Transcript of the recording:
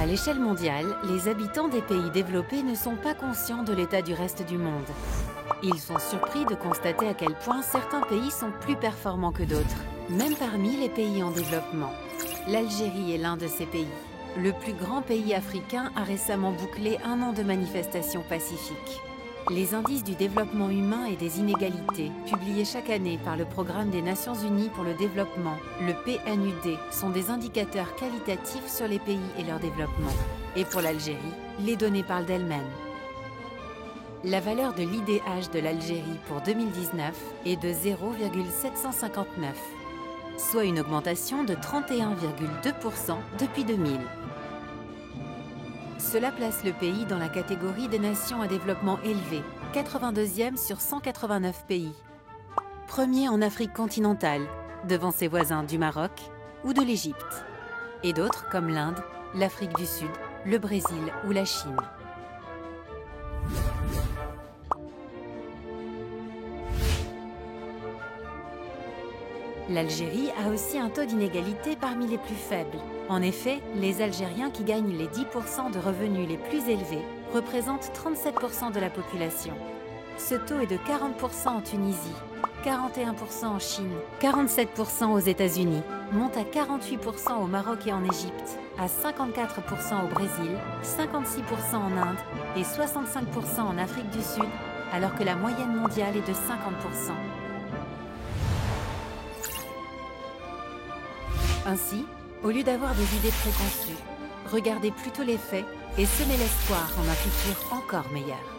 À l'échelle mondiale, les habitants des pays développés ne sont pas conscients de l'état du reste du monde. Ils sont surpris de constater à quel point certains pays sont plus performants que d'autres, même parmi les pays en développement. L'Algérie est l'un de ces pays. Le plus grand pays africain a récemment bouclé 1 an de manifestations pacifiques. Les indices du développement humain et des inégalités, publiés chaque année par le Programme des Nations Unies pour le développement, le PNUD, sont des indicateurs qualitatifs sur les pays et leur développement. Et pour l'Algérie, les données parlent d'elles-mêmes. La valeur de l'IDH de l'Algérie pour 2019 est de 0,759, soit une augmentation de 31,2% depuis 2000. Cela place le pays dans la catégorie des nations à développement élevé, 82e sur 189 pays. Premier en Afrique continentale, devant ses voisins du Maroc ou de l'Égypte, et d'autres comme l'Inde, l'Afrique du Sud, le Brésil ou la Chine. L'Algérie a aussi un taux d'inégalité parmi les plus faibles. En effet, les Algériens qui gagnent les 10% de revenus les plus élevés représentent 37% de la population. Ce taux est de 40% en Tunisie, 41% en Chine, 47% aux États-Unis, monte à 48% au Maroc et en Égypte, à 54% au Brésil, 56% en Inde et 65% en Afrique du Sud, alors que la moyenne mondiale est de 50%. Ainsi, au lieu d'avoir des idées préconçues, regardez plutôt les faits et semez l'espoir en un futur encore meilleur.